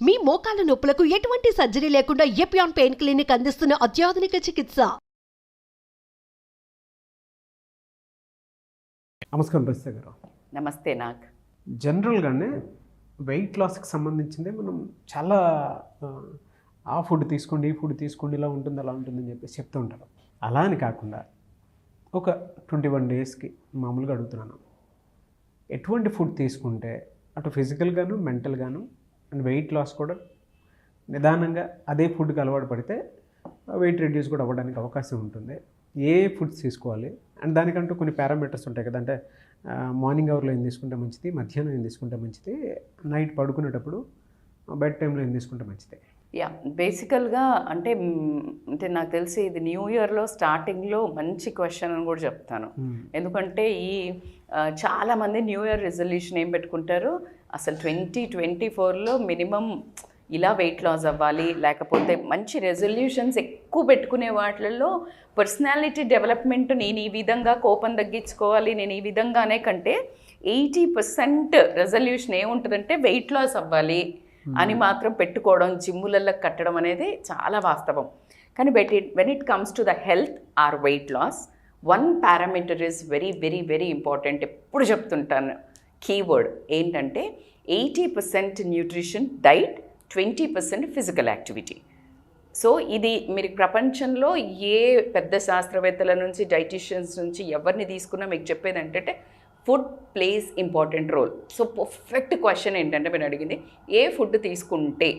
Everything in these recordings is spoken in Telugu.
మీ మోకాల నొప్పులకు ఎటువంటి సర్జరీ లేకుండా ఎపియాన్ పెయిన్ క్లినిక్ అందిస్తున్న అత్యాధునిక చికిత్స. నమస్కారం రజిత గారు. నమస్తే. నాకు జనరల్గానే వెయిట్ లాస్కి సంబంధించిందే మనం చాలా ఆ ఫుడ్ తీసుకోండి, ఈ ఫుడ్ తీసుకోండి, ఇలా ఉంటుంది అలా ఉంటుందని చెప్పేసి చెప్తూ ఉంటారు. అలా అని కాకుండా ఒక 21 డేస్కి మామూలుగా అడుగుతున్నాను, ఎటువంటి ఫుడ్ తీసుకుంటే అటు ఫిజికల్గాను మెంటల్గాను అండ్ వెయిట్ లాస్ కూడా నిదానంగా అదే ఫుడ్కి అలవాటు పడితే వెయిట్ రెడ్యూస్ కూడా అవ్వడానికి అవకాశం ఉంటుంది. ఏ ఫుడ్స్ తీసుకోవాలి అండ్ దానికంటూ కొన్ని పారామీటర్స్ ఉంటాయి కదా, అంటే మార్నింగ్ అవర్లో ఏం తీసుకుంటే మంచిది, మధ్యాహ్నం ఏం తీసుకుంటే మంచిది, నైట్ పడుకునేటప్పుడు బెడ్ టైంలో ఏం తీసుకుంటే మంచిది? బేసికల్గా అంటే నాకు తెలిసి ఇది న్యూ ఇయర్లో స్టార్టింగ్లో మంచి క్వశ్చన్ అని కూడా చెప్తాను. ఎందుకంటే చాలామంది న్యూ ఇయర్ రెజల్యూషన్ ఏం పెట్టుకుంటారు, అసలు 2024లో మినిమం ఇలా వెయిట్ లాస్ అవ్వాలి, లేకపోతే మంచి రెజల్యూషన్స్ ఎక్కువ పెట్టుకునే వాటిల్లో పర్సనాలిటీ డెవలప్మెంట్, నేను ఈ విధంగా కోపం తగ్గించుకోవాలి, నేను ఈ విధంగానే కంటే 80% రెజల్యూషన్ ఏముంటుందంటే వెయిట్ లాస్ అవ్వాలి అని మాత్రం పెట్టుకోవడం, జిమ్ములలో కట్టడం అనేది చాలా వాస్తవం. కానీ when it comes to the health or weight loss, one parameter is very very very important. ఎప్పుడు చెప్తుంటాను, కీవర్డ్ ఏంటంటే 80% nutrition, diet, 20% physical activity. So ఇది మీరు ప్రపంచంలో ఏ పెద్ద శాస్త్రవేత్తల నుంచి, డైటీషియన్స్ నుంచి ఎవరిని తీసుకున్నా మీకు చెప్పేది ఏంటంటే food plays important role. So perfect question ఏంటంటే మీరు అడిగింది ఏ ఫుడ్ తీసుకుంటే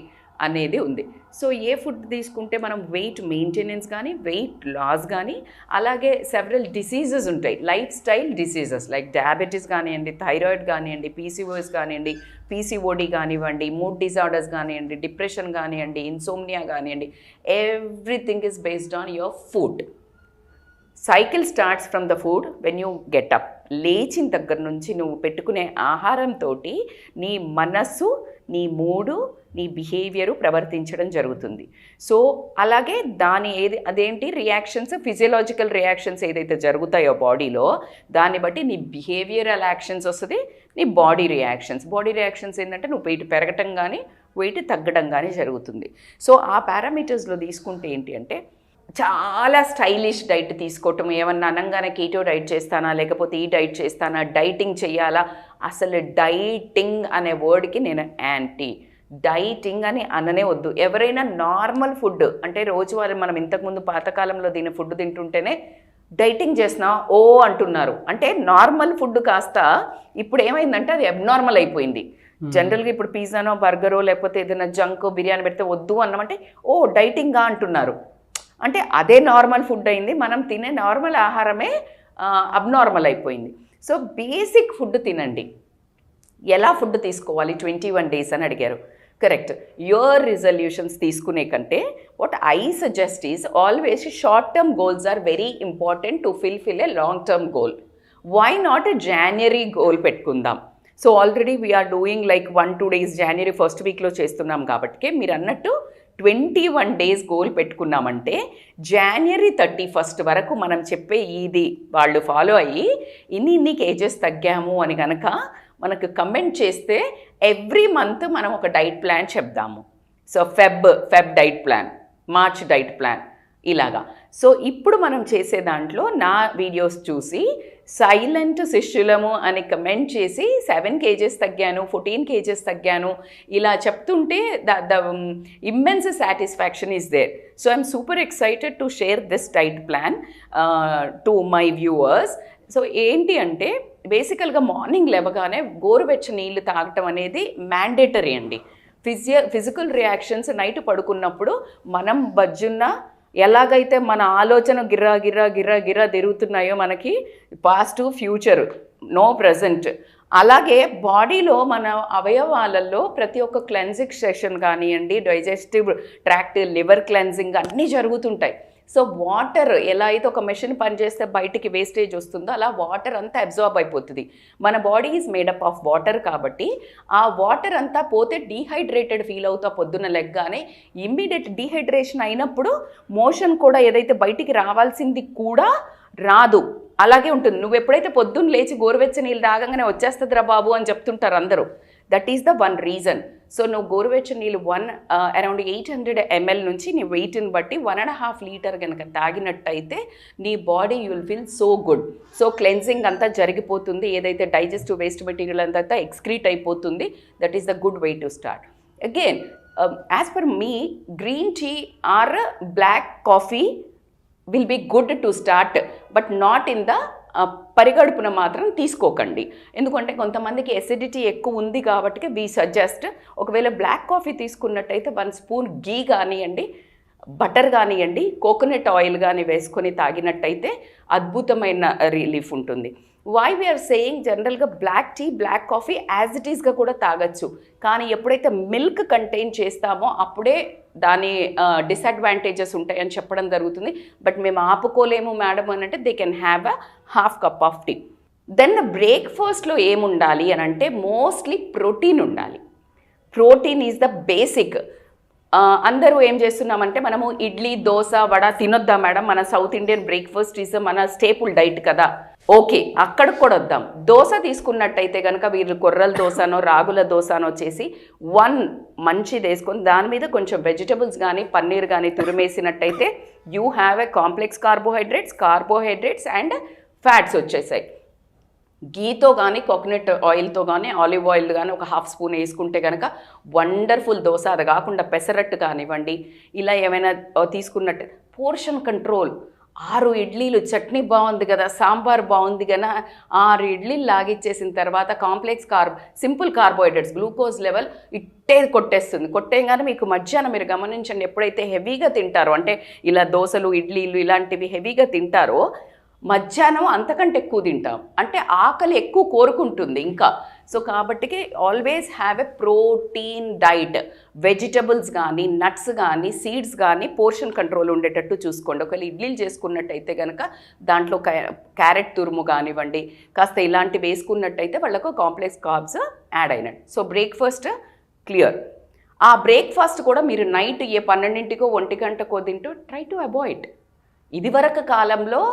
అనేది ఉంది. సో ఏ ఫుడ్ తీసుకుంటే మనం వెయిట్ మెయింటెనెన్స్ కానీ, వెయిట్ లాస్ కానీ, అలాగే సెవరల్ డిసీజెస్ ఉంటాయి, life style diseases like diabetes కానివ్వండి, థైరాయిడ్ కానివ్వండి, పీసీఓఎస్ కానివ్వండి, పీసీఓడి కానివ్వండి, మూడ్ డిజార్డర్స్ కానివ్వండి, డిప్రెషన్ కానివ్వండి, ఇన్సోమ్నియా కానివ్వండి, everything is based on your food. Cycle starts from the food when you get up. లేచిన దగ్గర నుంచి నువ్వు పెట్టుకునే ఆహారంతో నీ మనస్సు, నీ మూడు, నీ బిహేవియరు ప్రవర్తించడం జరుగుతుంది. సో అలాగే అదేంటి రియాక్షన్స్, ఫిజియలాజికల్ రియాక్షన్స్ ఏదైతే జరుగుతాయో బాడీలో, దాన్ని బట్టి నీ బిహేవియరల్ యాక్షన్స్ వస్తుంది, నీ బాడీ రియాక్షన్స్ ఏంటంటే నువ్వు వెయిట్ పెరగటం కానీ వెయిట్ తగ్గడం కానీ జరుగుతుంది. సో ఆ పారామీటర్స్లో తీసుకుంటే ఏంటి అంటే చాలా స్టైలిష్ డైట్ తీసుకోవటం, ఏమన్నా అనగానే కీటో డైట్ చేస్తానా, లేకపోతే ఈ డైట్ చేస్తానా, డైటింగ్ చేయాలా. అసలు డైటింగ్ అనే వర్డ్కి నేను యాంటీ. డైటింగ్ అని అననే వద్దు. ఎవరైనా నార్మల్ ఫుడ్ అంటే రోజువారీ మనం ఇంతకుముందు పాతకాలంలో దీని ఫుడ్ తింటుంటేనే డైటింగ్ చేసినా ఓ అంటున్నారు. అంటే నార్మల్ ఫుడ్ కాస్త ఇప్పుడు ఏమైందంటే అది అబ్నార్మల్ అయిపోయింది. జనరల్గా ఇప్పుడు పిజ్జానో, బర్గరో, లేకపోతే ఏదైనా జంక్, బిర్యానీ పెడితే వద్దు అన్నామంటే ఓ డైటింగ్గా అంటున్నారు. అంటే అదే నార్మల్ ఫుడ్ అయింది, మనం తినే నార్మల్ ఆహారమే అబ్నార్మల్ అయిపోయింది. సో బేసిక్ ఫుడ్ తినండి. ఎలా ఫుడ్ తీసుకోవాలి 21 డేస్ అని అడిగారు. కరెక్ట్. యువర్ రిజల్యూషన్స్ తీసుకునే కంటే what I suggest is always short term goals are very important to fill a long term goal. Why not జనవరి గోల్ పెట్టుకుందాం. So already we're doing like 1-2 days జనవరి ఫస్ట్ వీక్లో చేస్తున్నాం కాబట్టి మీరు అన్నట్టు 21 డేస్ గోల్ పెట్టుకున్నామంటే జనవరి 31 వరకు మనం చెప్పే ఇది వాళ్ళు ఫాలో అయ్యి ఇన్ని కేజెస్ తగ్గాము అని కనుక మనకు కమెంట్ చేస్తే ఎవ్రీ మంత్ మనం ఒక డైట్ ప్లాన్ చెప్దాము. So Feb diet plan, March diet plan, ఇలాగా. సో ఇప్పుడు మనం చేసే దాంట్లో నా వీడియోస్ చూసి సైలెంట్ శిష్యులము అని కమెంట్ చేసి 7 కేజెస్ తగ్గాను, 14 కేజెస్ తగ్గాను ఇలా చెప్తుంటే the immense satisfaction is there. So I'm super excited to share this diet plan to my viewers. సో ఏంటి అంటే బేసికల్గా మార్నింగ్ లేవగానే గోరువెచ్చ నీళ్ళు తాగటం అనేది మ్యాండేటరీ అండి. ఫిజికల్ రియాక్షన్స్ నైట్ పడుకున్నప్పుడు మనం బజ్జున్న ఎలాగైతే మన ఆలోచన గిర్రా తిరుగుతున్నాయో మనకి పాస్ట్, ఫ్యూచర్, నో ప్రజెంట్, అలాగే బాడీలో మన అవయవాలలో ప్రతి ఒక్క క్లెన్జింగ్ సెషన్ కానివ్వండి, డైజెస్టివ్ ట్రాక్ట్, లివర్ క్లెన్జింగ్ అన్నీ జరుగుతుంటాయి. సో వాటర్ ఎలా అయితే ఒక మెషిన్ పనిచేస్తే బయటికి వేస్టేజ్ వస్తుందో అలా వాటర్ అంతా అబ్జార్బ్ అయిపోతుంది. మన body is made up of water కాబట్టి ఆ వాటర్ అంతా పోతే డీహైడ్రేటెడ్ ఫీల్ అవుతా పొద్దున్న లెగ్గానే. ఇమ్మీడియట్ డీహైడ్రేషన్ అయినప్పుడు మోషన్ కూడా ఏదైతే బయటికి రావాల్సింది కూడా రాదు, అలాగే ఉంటుంది. నువ్వు ఎప్పుడైతే పొద్దున్న లేచి గోరువెచ్చ నీళ్ళు తాగంగానే వచ్చేస్తుందిరా బాబు అని చెప్తుంటారు అందరూ. That is the one reason. So నువ్వు గోరువెచ్చని నీళ్ళు అరౌండ్ 800 ml నుంచి నీ వెయిట్ని బట్టి 1.5 లీటర్ కనుక తాగినట్టయితే నీ body you will feel so good. So cleansing అంతా జరిగిపోతుంది, ఏదైతే డైజెస్టివ్ వేస్ట్ మెటీరియల్ అంతా ఎక్స్క్రీట్ అయిపోతుంది. That is the good way to start. Again as per me, green tea or black coffee will be good to start, but not in the పరిగడుపున మాత్రం తీసుకోకండి. ఎందుకంటే కొంతమందికి ఎసిడిటీ ఎక్కువ ఉంది కాబట్టి వీ సజెస్ట్, ఒకవేళ బ్లాక్ కాఫీ తీసుకున్నట్టయితే 1 స్పూన్ గీ కానివ్వండి, బటర్ కానివ్వండి, కోకోనట్ ఆయిల్ కానీ వేసుకొని తాగినట్టయితే అద్భుతమైన రిలీఫ్ ఉంటుంది. వై వీఆర్ సేయింగ్, జనరల్గా black tea, black coffee as it ఈస్గా కూడా తాగొచ్చు, కానీ ఎప్పుడైతే మిల్క్ కంటైన్ చేస్తామో అప్పుడే దాని డిసడ్వాంటేజెస్ ఉంటాయని చెప్పడం జరుగుతుంది. బట్ మేము ఆపుకోలేము మేడం అని అంటే they can have a half cup of tea. Then బ్రేక్ఫాస్ట్లో ఏముండాలి అని అంటే మోస్ట్లీ ప్రోటీన్ ఉండాలి. Protein is the basic. అందరూ ఏం చేస్తున్నామంటే మనము ఇడ్లీ, దోశ, వడ తినొద్దా మేడం, మన సౌత్ ఇండియన్ బ్రేక్ఫాస్ట్ ఈజ్ మన స్టేపుల్ డైట్ కదా. ఓకే, అక్కడికి కూడా వద్దాం. దోశ తీసుకున్నట్టయితే కనుక వీళ్ళు కొర్రల దోశనో రాగుల దోశనో చేసి 1 మంచిది వేసుకొని దాని మీద కొంచెం వెజిటబుల్స్ కానీ పన్నీర్ కానీ తురిమేసినట్టయితే you have a complex carbohydrates and fats వచ్చేసాయి. గీతో కానీ కోకోనట్ ఆయిల్తో కానీ ఆలివ్ ఆయిల్ కానీ ఒక 1/2 స్పూన్ వేసుకుంటే కనుక వండర్ఫుల్ దోశ. అది కాకుండా పెసరట్టు కానివ్వండి, ఇలా ఏమైనా తీసుకున్నట్టు పోర్షన్ కంట్రోల్. 6 ఇడ్లీలు, చట్నీ బాగుంది కదా, సాంబార్ బాగుంది కదా, 6 ఇడ్లీలు లాగిచ్చేసిన తర్వాత సింపుల్ కార్బోహైడ్రేట్స్ గ్లూకోజ్ లెవెల్ ఇట్టే కొట్టేయగానే మీకు మధ్యాహ్నం మీరు గమనించండి, ఎప్పుడైతే హెవీగా తింటారో అంటే ఇలా దోశలు, ఇడ్లీలు ఇలాంటివి హెవీగా తింటారో మధ్యాహ్నం అంతకంటే ఎక్కువ తింటాం, అంటే ఆకలి ఎక్కువ కోరుకుంటుంది ఇంకా. సో కాబట్టి always have a protein diet. Vegetables కానీ, నట్స్ కానీ, సీడ్స్ కానీ పోర్షన్ కంట్రోల్ ఉండేటట్టు చూసుకోండి. ఒకవేళ ఇడ్లీలు చేసుకున్నట్టయితే కనుక దాంట్లో క్యారెట్ తురుము కానివ్వండి, కాస్త ఇలాంటివి వేసుకున్నట్టయితే వాళ్ళకు కాంప్లెక్స్ కార్బ్స్ యాడ్ అయినట్టు. So breakfast clear. ఆ బ్రేక్ఫాస్ట్ కూడా మీరు నైట్ 12కో 1 గంటకో తింటూ ట్రై టు అవాయిడ్. ఇదివరకు కాలంలో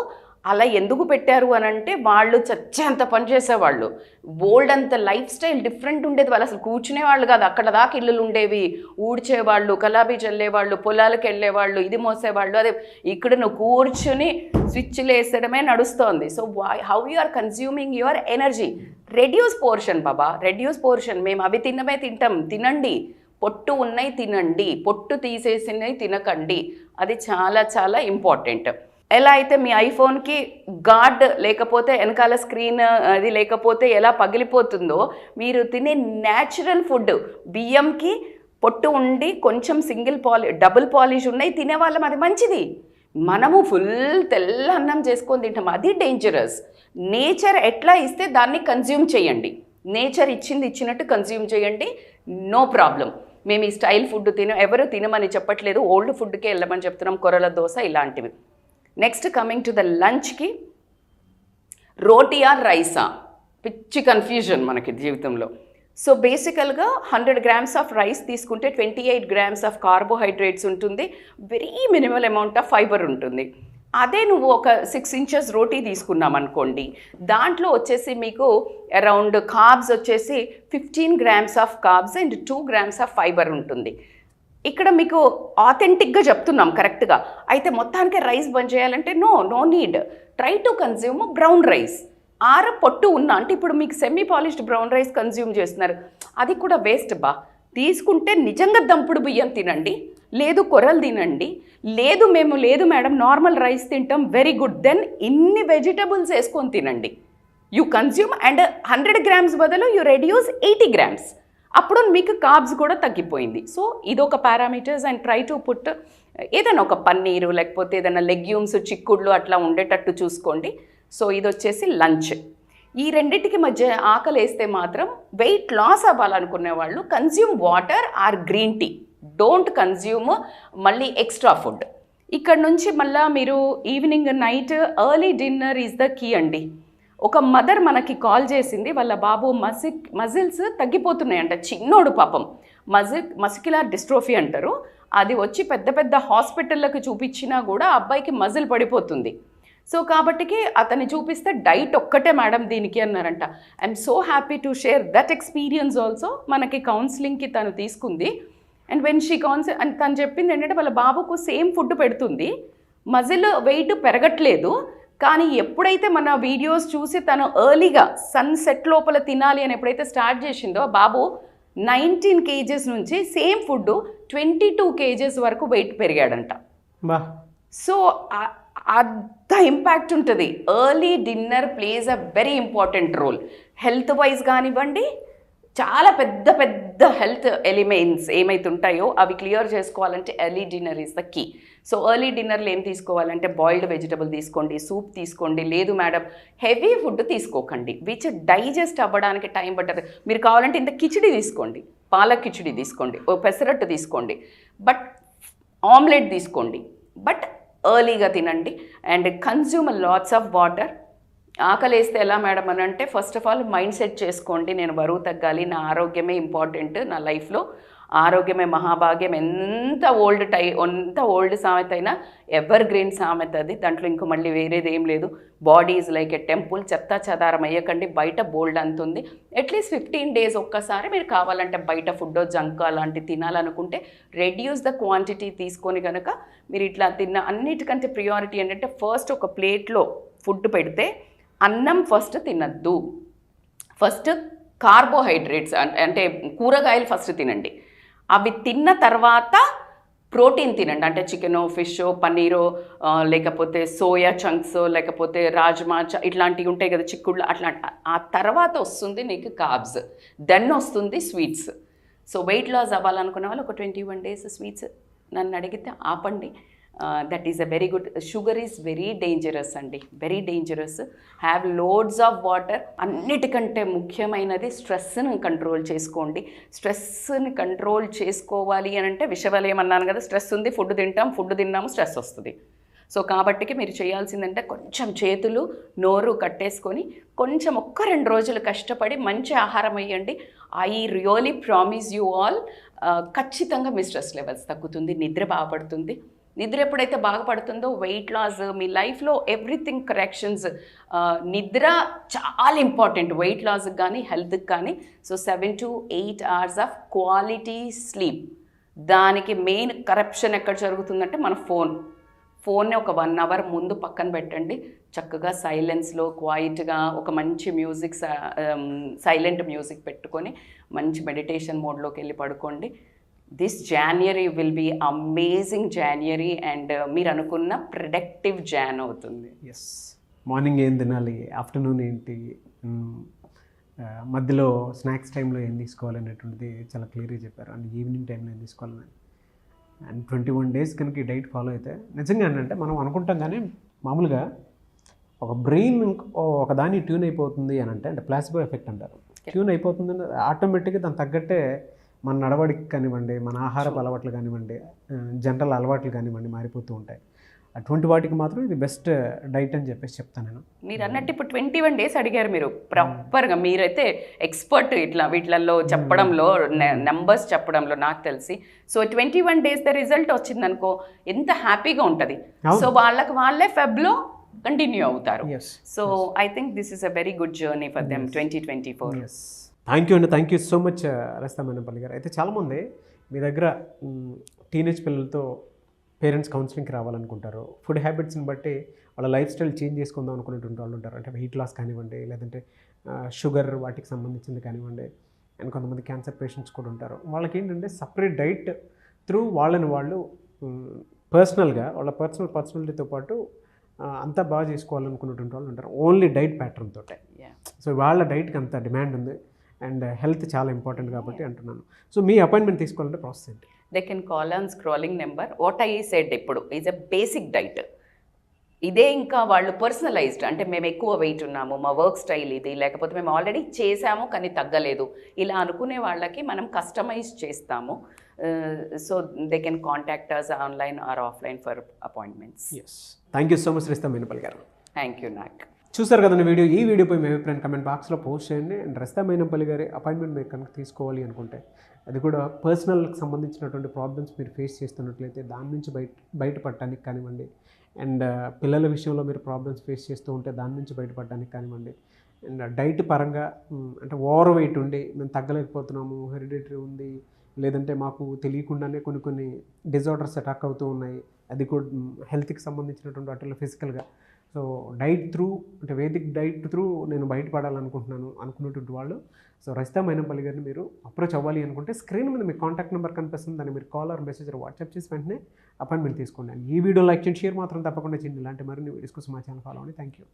అలా ఎందుకు పెట్టారు అని అంటే వాళ్ళు చచ్చేంత పని చేసేవాళ్ళు, బోల్డ్ అంత లైఫ్ స్టైల్ డిఫరెంట్ ఉండేది. వాళ్ళు అసలు కూర్చునేవాళ్ళు కాదు, అక్కడ దాకా ఇల్లులు ఉండేవి, ఊడ్చేవాళ్ళు, కలాబీ చల్లేవాళ్ళు, పొలాలకు వెళ్ళేవాళ్ళు, ఇది మోసేవాళ్ళు. అదే ఇక్కడ నువ్వు కూర్చుని స్విచ్లు వేసడమే నడుస్తోంది. So how you are consuming your energy. Reduce portion బాబా, రెడ్యూస్ పోర్షన్. మేము అవి తింటాం, తినండి. పొట్టు ఉన్నాయి తినండి, పొట్టు తీసేసినవి తినకండి. అది చాలా చాలా ఇంపార్టెంట్. ఎలా అయితే మీ ఐఫోన్కి గార్డ్ లేకపోతే వెనకాల స్క్రీన్ అది లేకపోతే ఎలా పగిలిపోతుందో, మీరు తినే న్యాచురల్ ఫుడ్ బియ్యంకి పొట్టు ఉండి కొంచెం డబుల్ పాలిష్ ఉన్నాయి తినేవాళ్ళం, అది మంచిది. మనము ఫుల్ తెల్ల అన్నం చేసుకొని తింటాం, అది డేంజరస్. నేచర్ ఎట్లా ఇస్తే దాన్ని కన్జ్యూమ్ చేయండి, నేచర్ ఇచ్చినట్టు కన్జ్యూమ్ చేయండి, నో ప్రాబ్లం. మేము ఈ స్టైల్ ఫుడ్ ఎవరు తినమని చెప్పట్లేదు, ఓల్డ్ ఫుడ్కే వెళ్ళమని చెప్తున్నాం, కొర్రల దోశ ఇలాంటివి. నెక్స్ట్ కమింగ్ టు ద లంచ్కి, రోటీ ఆర్ రైసా, పిచ్చి కన్ఫ్యూజన్ మనకి జీవితంలో. సో బేసికల్గా 100 grams ఆఫ్ రైస్ తీసుకుంటే 28 grams ఆఫ్ కార్బోహైడ్రేట్స్ ఉంటుంది, very minimal amount of fibre ఉంటుంది. అదే నువ్వు ఒక 6 inches రోటీ తీసుకున్నాం అనుకోండి, దాంట్లో వచ్చేసి మీకు అరౌండ్ కార్బ్స్ వచ్చేసి 15 grams of carbs and 2 grams of fibre ఉంటుంది. ఇక్కడ మీకు ఆథెంటిక్గా చెప్తున్నాం కరెక్ట్గా. అయితే మొత్తానికి రైస్ బంద్ చేయాలంటే no need. Try to consume brown rice. పొట్టు ఉన్న అంటే ఇప్పుడు మీకు semi polished brown rice consume చేస్తున్నారు, అది కూడా వేస్ట్ బా. తీసుకుంటే నిజంగా దంపుడు బియ్యం తినండి, లేదు కొర్రలు తినండి, లేదు మేడం నార్మల్ రైస్ తింటాం, వెరీ గుడ్. దెన్ ఇన్ని వెజిటబుల్స్ వేసుకొని తినండి. యూ కన్జ్యూమ్ అండ్ 100 grams బదులు యూ రెడ్యూస్ 80 grams. అప్పుడు మీకు కార్బ్స్ కూడా తగ్గిపోయింది. సో ఇదొక parameters. And try to put ఏదైనా ఒక పన్నీరు లేకపోతే ఏదైనా లెగ్యూమ్స్, చిక్కుళ్ళు అట్లా ఉండేటట్టు చూసుకోండి. సో ఇది వచ్చేసి లంచ్. ఈ రెండింటికి మధ్య ఆకలి వేస్తే మాత్రం వెయిట్ లాస్ అవ్వాలనుకునే వాళ్ళు consume water or green tea, don't consume మళ్ళీ ఎక్స్ట్రా ఫుడ్. ఇక్కడ నుంచి మళ్ళీ మీరు evening night early dinner is the key అండి. ఒక మదర్ మనకి కాల్ చేసింది, వాళ్ళ బాబు మజిల్స్ తగ్గిపోతున్నాయంట, చిన్నోడు పాపం, మస్క్యులర్ డిస్ట్రోఫీ అంటారు. అది వచ్చి పెద్ద హాస్పిటళ్ళకు చూపించినా కూడా అబ్బాయికి మజిల్ పడిపోతుంది. సో కాబట్టికి అతన్ని చూపిస్తే డైట్ ఒక్కటే మేడం దీనికి అన్నారంట. I'm so happy to share that experience also. మనకి కౌన్సిలింగ్కి తను తీసుకుంది. అండ్ వెన్ షీ అండ్ తను చెప్పింది ఏంటంటే వాళ్ళ బాబుకు సేమ్ ఫుడ్ పెడుతుంది, మజిల్ వెయిట్ పెరగట్లేదు, కానీ ఎప్పుడైతే మన వీడియోస్ చూసి తను ఎర్లీగా సన్సెట్ లోపల తినాలి అని ఎప్పుడైతే స్టార్ట్ చేసిందో బాబు 19 kgs నుంచి సేమ్ ఫుడ్ 22 kgs వరకు వెయిట్ పెరిగాడంట. సో అంత ఇంపాక్ట్ ఉంటుంది. Early dinner plays a very important role. Health wise కానివ్వండి, చాలా పెద్ద పెద్ద హెల్త్ ఎలిమెంట్స్ ఏమైతుంటాయో అవి క్లియర్ చేసుకోవాలంటే early dinner is the key. So early డిన్నర్లో ఏం తీసుకోవాలంటే బాయిల్డ్ వెజిటబుల్ తీసుకోండి, సూప్ తీసుకోండి, లేదు మేడం హెవీ ఫుడ్ తీసుకోకండి విచ్ డైజెస్ట్ అవ్వడానికి టైం పట్టదు. మీరు కావాలంటే ఇంత కిచిడి తీసుకోండి, పాలక్ కిచిడి తీసుకోండి, ఓ పెసరట్టు తీసుకోండి, బట్ ఆమ్లెట్ తీసుకోండి, బట్ ఎర్లీగా తినండి. And consume lots of water. ఆకలేస్తే ఎలా మేడం అని అంటే first of all mind set చేసుకోండి, నేను బరువు తగ్గాలి, నా ఆరోగ్యమే ఇంపార్టెంట్, నా లైఫ్లో ఆరోగ్యమే మహాభాగ్యం. ఎంత ఓల్డ్ సామెత అయినా ఎవర్ గ్రీన్ సామెత అది, దాంట్లో ఇంకో మళ్ళీ వేరేది ఏం లేదు. Body is like a temple. చెత్త చెదారం అయ్యకండి, బయట బోల్డ్ అంతుంది. అట్లీస్ట్ 15 days ఒక్కసారి మీరు కావాలంటే బయట ఫుడ్ జంక్ అలాంటివి తినాలనుకుంటే రెడ్యూస్ ద క్వాంటిటీ తీసుకొని కనుక మీరు ఇట్లా అన్నిటికంటే ప్రియారిటీ ఏంటంటే ఫస్ట్ ఒక ప్లేట్లో ఫుడ్ పెడితే అన్నం ఫస్ట్ తినద్దు. ఫస్ట్ కార్బోహైడ్రేట్స్ అంటే కూరగాయలు ఫస్ట్ తినండి. అవి తిన్న తర్వాత ప్రోటీన్ తినండి, అంటే చికెనో ఫిషో పన్నీరో లేకపోతే సోయా చంక్స్ లేకపోతే రాజ్మా ఇట్లాంటివి ఉంటాయి కదా, చిక్కుళ్ళు అట్లాంటి. ఆ తర్వాత వస్తుంది నీకు కార్బ్స్, దెన్ వస్తుంది స్వీట్స్. సో వెయిట్ లాస్ అవ్వాలనుకున్న వాళ్ళు ఒక 21 days స్వీట్స్ నన్ను అడిగితే ఆపండి. That is a very good. Sugar is very dangerous అండి, very dangerous. Have loads of water. అన్నిటికంటే ముఖ్యమైనది స్ట్రెస్ని కంట్రోల్ చేసుకోండి. స్ట్రెస్ని కంట్రోల్ చేసుకోవాలి అని అంటే విషవలేమన్నాను కదా, స్ట్రెస్ ఉంది, ఫుడ్ తిన్నాము స్ట్రెస్ వస్తుంది. సో కాబట్టికి మీరు చేయాల్సిందంటే కొంచెం చేతులు నోరు కట్టేసుకొని కొంచెం 1-2 రోజులు కష్టపడి మంచి ఆహారం వేయండి. I really promise you all, ఖచ్చితంగా మీ స్ట్రెస్ లెవెల్స్ తగ్గుతుంది, నిద్ర బాగుపడుతుంది. నిద్ర ఎప్పుడైతే బాగుపడుతుందో వెయిట్ లాస్, మీ లైఫ్లో ఎవ్రీథింగ్ కరెక్షన్స్. నిద్ర చాలా ఇంపార్టెంట్ వెయిట్ లాస్కి కానీ హెల్త్కి కానీ. So 7 to 8 hours of quality sleep. దానికి మెయిన్ కరప్షన్ ఎక్కడ జరుగుతుందంటే మన ఫోన్ని ఒక 1 hour ముందు పక్కన పెట్టండి. చక్కగా సైలెన్స్లో క్వైట్గా ఒక మంచి మ్యూజిక్, సైలెంట్ మ్యూజిక్ పెట్టుకొని మంచి మెడిటేషన్ మోడ్లోకి వెళ్ళి పడుకోండి. This January will be amazing January and మీరు అనుకున్న ప్రొడక్టివ్ జాన్ అవుతుంది. ఎస్, మార్నింగ్ ఏం తినాలి, ఆఫ్టర్నూన్ ఏంటి, మధ్యలో స్నాక్స్ టైంలో ఏం తీసుకోవాలనేటువంటిది చాలా క్లియర్గా చెప్పారు. అండ్ ఈవినింగ్ టైంలో ఏం తీసుకోవాలని. అండ్ 21 days కనుక ఈ డైట్ ఫాలో అయితే నిజంగా ఏంటంటే మనం అనుకుంటాం కానీ మామూలుగా ఒక బ్రెయిన్ ఒక దాన్ని ట్యూన్ అయిపోతుంది అని అంటే ప్లాసిబో ఎఫెక్ట్ అంటారు. ట్యూన్ అయిపోతుంది ఆటోమేటిక్గా దాని తగ్గట్టే మన నడవడికి కానివ్వండి, మన ఆహారపు అలవాట్లు కానివ్వండి, జనరల్ అలవాట్లు కానివ్వండి మారిపోతూ ఉంటాయి. అటువంటి వాటికి మాత్రం ఇది బెస్ట్ డైట్ అని చెప్పేసి చెప్తాను నేను. మీరు అన్నట్టు ఇప్పుడు 21 days అడిగారు మీరు ప్రాపర్గా. మీరైతే ఎక్స్పర్ట్ వీటిలలో చెప్పడంలో, నెంబర్స్ చెప్పడంలో నాకు తెలిసి. సో 21 days ద రిజల్ట్ వచ్చిందనుకో ఎంత హ్యాపీగా ఉంటుంది. సో వాళ్ళే ఫెబ్లో కంటిన్యూ అవుతారు. So I think this is a very good journey for them 2024. Thank you అండి, thank you so much Rasta Menampalli garu. అయితే చాలామంది మీ దగ్గర టీనేజ్ పిల్లలతో పేరెంట్స్ కౌన్సిలింగ్కి రావాలనుకుంటారు. ఫుడ్ హ్యాబిట్స్ని బట్టి వాళ్ళ లైఫ్ స్టైల్ చేంజ్ చేసుకుందాం అనుకునేటువంటి వాళ్ళు ఉంటారు. అంటే వెయిట్ లాస్ కానివ్వండి, లేదంటే షుగర్ వాటికి సంబంధించింది కానివ్వండి, అండ్ కొంతమంది క్యాన్సర్ పేషెంట్స్ కూడా ఉంటారు. వాళ్ళకి ఏంటంటే సపరేట్ డైట్ త్రూ వాళ్ళని వాళ్ళు పర్సనల్గా వాళ్ళ పర్సనాలిటీతో పాటు అంతా బాగా చేసుకోవాలనుకునేటువంటి వాళ్ళు ఉంటారు ఓన్లీ డైట్ ప్యాటర్న్ తోటే. సో వాళ్ళ డైట్కి అంత డిమాండ్ ఉంది అండ్ హెల్త్ చాలా ఇంపార్టెంట్ కాబట్టి అంటున్నాను. సో మీ అపాయింట్మెంట్ తీసుకోవాలంటే ప్రాసెస్ ఏంటి? They can call on scrolling number. What I said ఇప్పుడు ఈజ్ ఎ బేసిక్ డైట్. ఇదే ఇంకా వాళ్ళు పర్సనలైజ్డ్, అంటే మేము ఎక్కువ వెయిట్ ఉన్నాము, మా వర్క్ స్టైల్ ఇది, లేకపోతే మేము ఆల్రెడీ చేసాము కానీ తగ్గలేదు, ఇలా అనుకునే వాళ్ళకి మనం కస్టమైజ్ చేస్తాము. So they can contact us online or offline for appointments. Thank you so much Rasta Menampalli garu. Thank you నాక్. చూసారు కదండి వీడియో. ఈ వీడియోపై మీ అభిప్రాయం కమెంట్ బాక్స్లో పోస్ట్ చేయండి. అండ్ రస్తా మేనంపల్లి గారి అపాయింట్మెంట్ మీరు కనుక తీసుకోవాలి అనుకుంటే, అది కూడా పర్సనల్కి సంబంధించినటువంటి ప్రాబ్లమ్స్ మీరు ఫేస్ చేస్తున్నట్లయితే దాని నుంచి బయటపడటానికి కానివ్వండి, అండ్ పిల్లల విషయంలో మీరు ప్రాబ్లమ్స్ ఫేస్ చేస్తూ ఉంటే దాని నుంచి బయటపడడానికి కానివ్వండి. అండ్ డైట్ పరంగా అంటే ఓవర్ వెయిట్ ఉండి మేము తగ్గలేకపోతున్నాము, హెరిడిటరీ ఉంది, లేదంటే మాకు తెలియకుండానే కొన్ని డిజార్డర్స్ అటాక్ అవుతూ ఉన్నాయి, అది కూడా హెల్త్కి సంబంధించినటువంటి వాటిలో ఫిజికల్గా. సో డైట్ త్రూ అంటే వేదిక్ డైట్ త్రూ నేను బయటపడాలనుకుంటున్నాను అనుకున్నటువంటి వాళ్ళు సో రజితా మైనంపల్లి గారిని మీరు అప్రోచ్ అవ్వాలి అనుకుంటే స్క్రీన్ మీద మీ కాంటాక్ట్ నెంబర్ కనిపిస్తుంది, దాన్ని మీరు కాల్ ఆర్ మెసేజ్ వాట్సాప్ చేసి వెంటనే అపాయింట్మెంట్ తీసుకోండి. ఈ వీడియో లైక్ చేయండి, షేర్ మాత్రం తప్పకుండా చేయండి. ఇలాంటి మరిన్ని వీడియోస్ కోసం మా ఛానల్ ఫాలో అవ్వండి. Thank you.